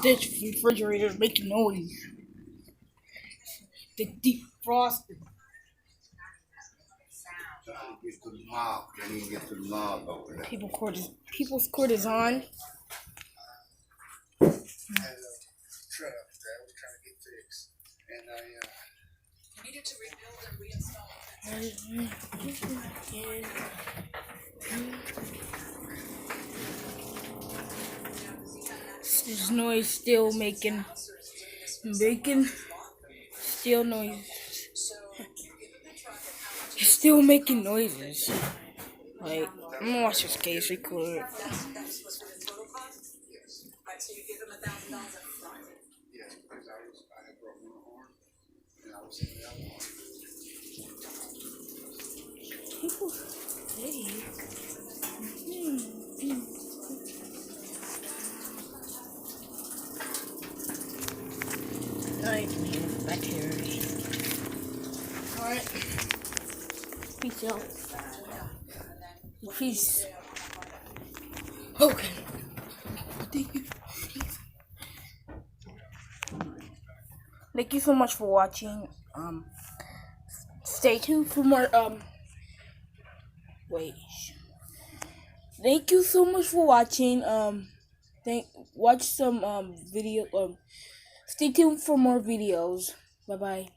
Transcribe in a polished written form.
This refrigerator is making noise. The defrosted. Get the mop. I need to get the mop over there. People's court is on. Truck that we're trying to get fixed, and Needed to rebuild and reinstall. This noise still making still noise. It's still making noises. Like, I'm gonna watch this case record. That's what's for the total cost? yes, Right, so you give them $1,000 up front. yes, because I had broken my arm, and I was in the other one. People say. Alright, man, back here. Alright. Peace out. Peace. Okay. Thank you so much for watching. Stay tuned for more. Wait. Thank you so much for watching. Watch some video. Stay tuned for more videos. Bye bye.